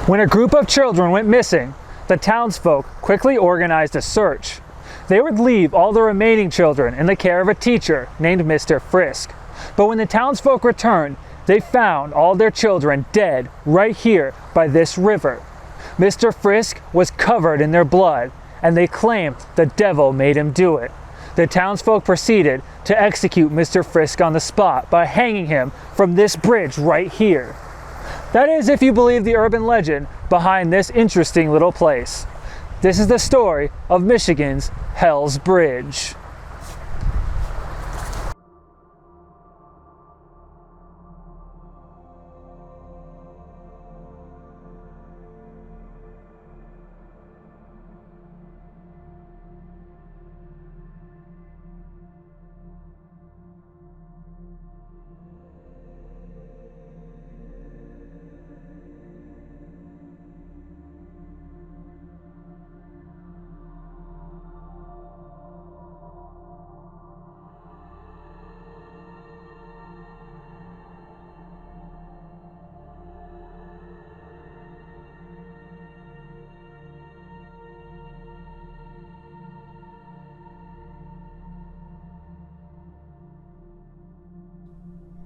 When a group of children went missing, the townsfolk quickly organized a search. They would leave all the remaining children in the care of a teacher named Mr. Frisk. But when the townsfolk returned, they found all their children dead right here by this river. Mr. Frisk was covered in their blood, and they claimed the devil made him do it. The townsfolk proceeded to execute Mr. Frisk on the spot by hanging him from this bridge right here. That is, if you believe the urban legend behind this interesting little place. This is the story of Michigan's Hell's Bridge.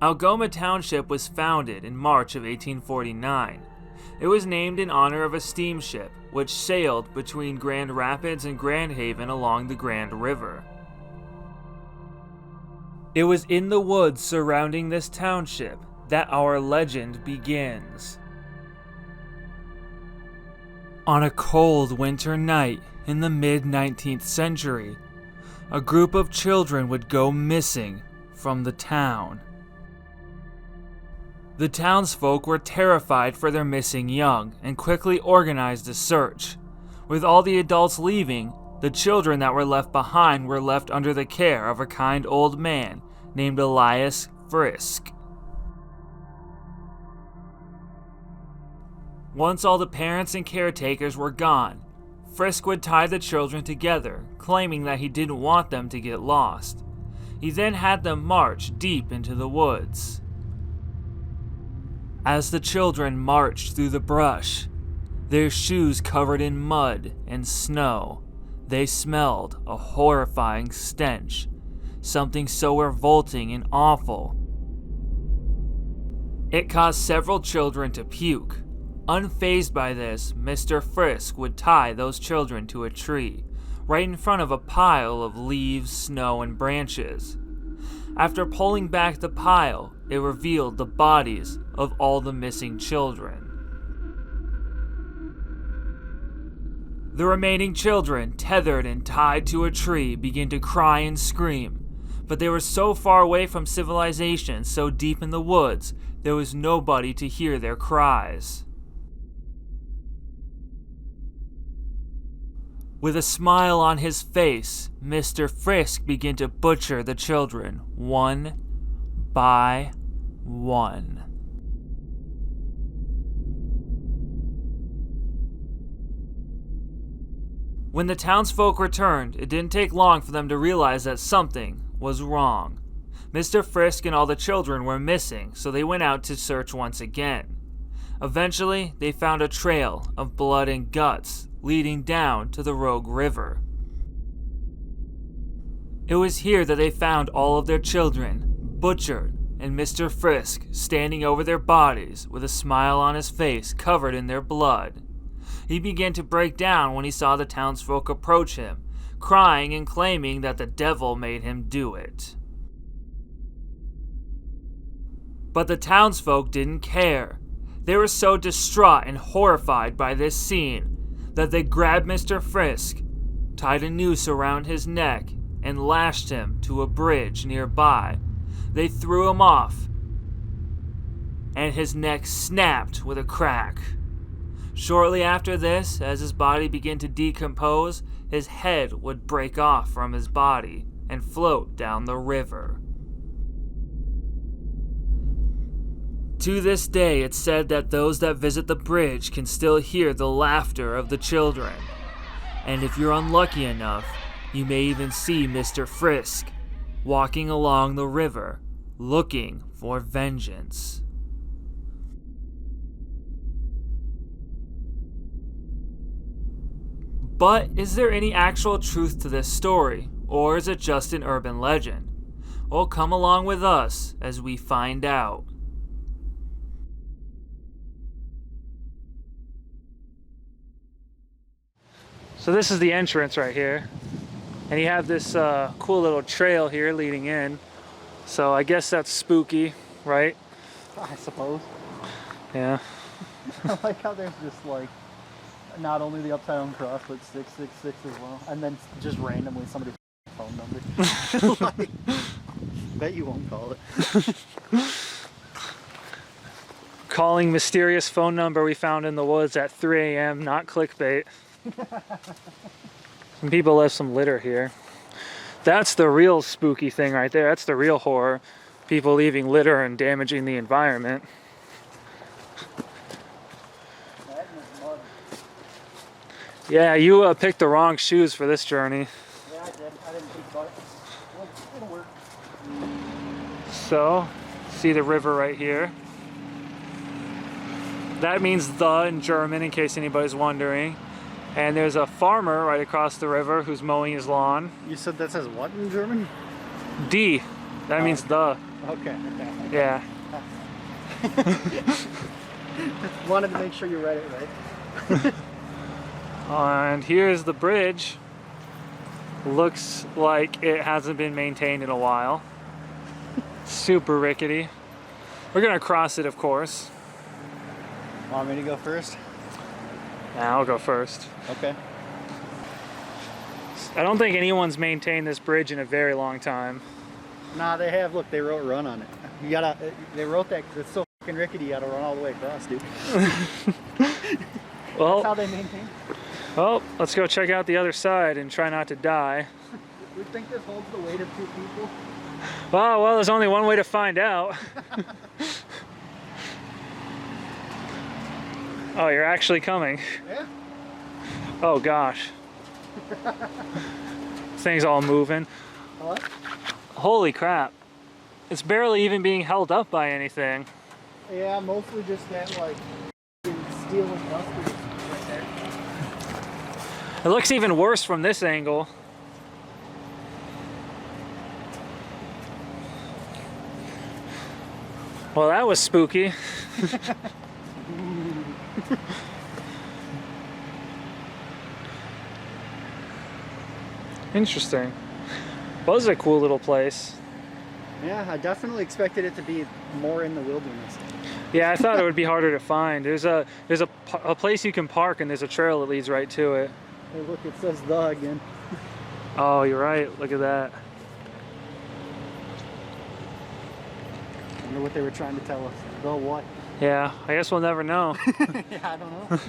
Algoma Township was founded in March of 1849. It was named in honor of a steamship which sailed between Grand Rapids and Grand Haven along the Grand River. It was in the woods surrounding this township that our legend begins. On a cold winter night in the mid-19th century, a group of children would go missing from the town. The townsfolk were terrified for their missing young and quickly organized a search. With all the adults leaving, the children that were left behind were left under the care of a kind old man named Elias Frisk. Once all the parents and caretakers were gone, Frisk would tie the children together, claiming that he didn't want them to get lost. He then had them march deep into the woods. As the children marched through the brush, their shoes covered in mud and snow, they smelled a horrifying stench, something so revolting and awful. It caused several children to puke. Unfazed by this, Mr. Frisk would tie those children to a tree, right in front of a pile of leaves, snow, and branches. After pulling back the pile, it revealed the bodies of all the missing children. The remaining children, tethered and tied to a tree, began to cry and scream, but they were so far away from civilization, so deep in the woods, there was nobody to hear their cries. With a smile on his face, Mr. Frisk began to butcher the children, one by one. When the townsfolk returned, it didn't take long for them to realize that something was wrong. Mr. Frisk and all the children were missing, so they went out to search once again. Eventually, they found a trail of blood and guts leading down to the Rogue River. It was here that they found all of their children, butchered, and Mr. Frisk standing over their bodies with a smile on his face covered in their blood. He began to break down when he saw the townsfolk approach him, crying and claiming that the devil made him do it. But the townsfolk didn't care. They were so distraught and horrified by this scene that they grabbed Mr. Frisk, tied a noose around his neck, and lashed him to a bridge nearby. They threw him off, and his neck snapped with a crack. Shortly after this, as his body began to decompose, his head would break off from his body and float down the river. To this day, it's said that those that visit the bridge can still hear the laughter of the children. And if you're unlucky enough, you may even see Mr. Frisk walking along the river, looking for vengeance. But is there any actual truth to this story, or is it just an urban legend? Well, come along with us as we find out. So this is the entrance right here. And you have this cool little trail here leading in. So I guess that's spooky, right? I suppose. Yeah. I like how there's just like not only the upside down cross, but 666 as well, and then just randomly somebody's phone number. Like, bet you won't call it. Calling mysterious phone number we found in the woods at 3 a.m. Not clickbait. Some people left some litter here. That's the real spooky thing right there. That's the real horror. People leaving litter and damaging the environment. Yeah, you picked the wrong shoes for this journey. Yeah, I did. I didn't think about it. Well, it'll work. So, see the river right here. That means the in German, in case anybody's wondering. And there's a farmer right across the river who's mowing his lawn. You said that says what in German? D. That means the. Okay. Yeah. Wanted to make sure you read it right. And here's the bridge. Looks like it hasn't been maintained in a while. Super rickety. We're gonna cross it, of course. Want me to go first? Yeah, I'll go first. Okay. I don't think anyone's maintained this bridge in a very long time. Nah, they have. Look, they wrote "run" on it. You gotta. They wrote that because it's so fucking rickety. You gotta run all the way across, dude. That's how they maintain it. Well, let's go check out the other side and try not to die. You think this holds the weight of 2 people? Well, there's only one way to find out. Oh, you're actually coming. Yeah. Oh gosh. This thing's all moving. What? Holy crap. It's barely even being held up by anything. Yeah, mostly just that like steel and dust right there. It looks even worse from this angle. Well, that was spooky. Interesting. Well, this is a cool little place. Yeah, I definitely expected it to be more in the wilderness. Yeah, I thought it would be harder to find. There's a place you can park and there's a trail that leads right to it. Hey, look, it says "the" again. Oh, you're right. Look at that. I wonder what they were trying to tell us. The what? Yeah, I guess we'll never know. Yeah, I don't know.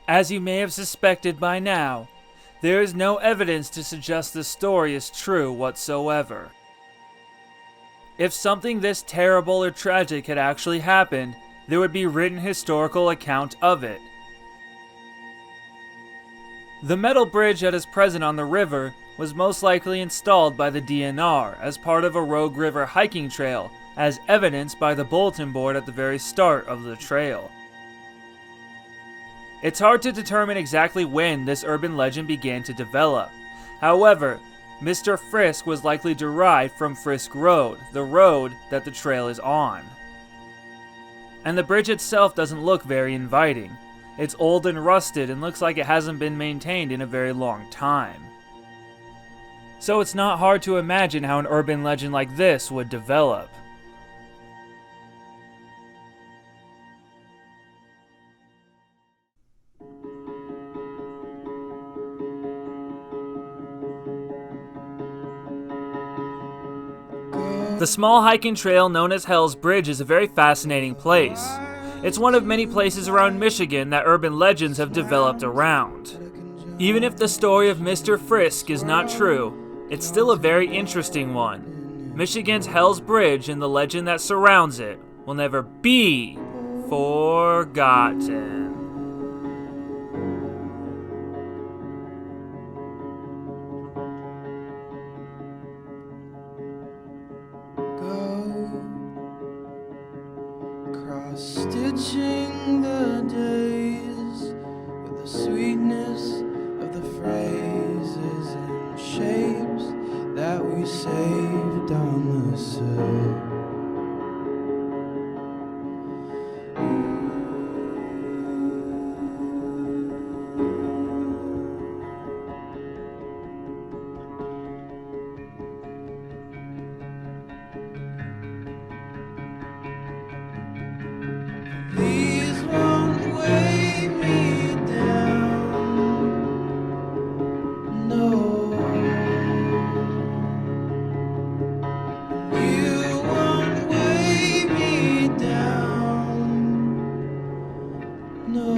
As you may have suspected by now, there is no evidence to suggest the story is true whatsoever. If something this terrible or tragic had actually happened, there would be written historical account of it. The metal bridge that is present on the river was most likely installed by the DNR as part of a Rogue River hiking trail, as evidenced by the bulletin board at the very start of the trail. It's hard to determine exactly when this urban legend began to develop. However, Mr. Frisk was likely derived from Frisk Road, the road that the trail is on. And the bridge itself doesn't look very inviting. It's old and rusted and looks like it hasn't been maintained in a very long time. So it's not hard to imagine how an urban legend like this would develop. The small hiking trail known as Hell's Bridge is a very fascinating place. It's one of many places around Michigan that urban legends have developed around. Even if the story of Mr. Frisk is not true, it's still a very interesting one. Michigan's Hell's Bridge and the legend that surrounds it will never be forgotten. Go across Enriching the days with the sweetness of the phrases and shapes that we saved on the sill. These won't weigh me down, no. You won't weigh me down, no.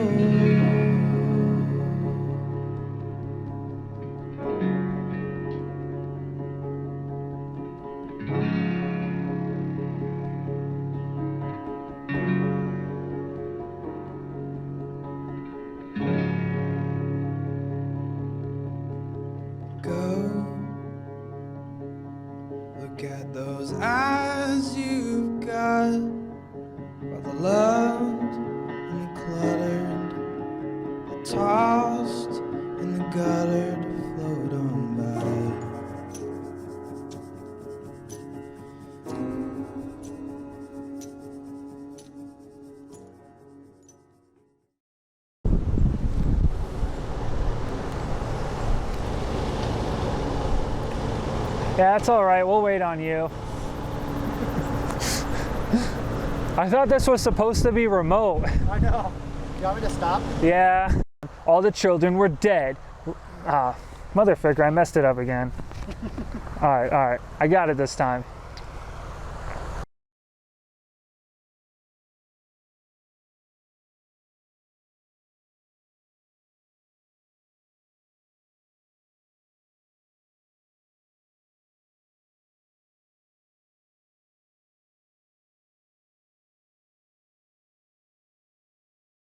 Go look at those eyes you've got, all the loved and the cluttered, the tossed and the guttered, float on by. Yeah, that's all right. We'll wait on you. I thought this was supposed to be remote. I know. You want me to stop? Yeah. All the children were dead. Motherfucker, I messed it up again. All right. I got it this time.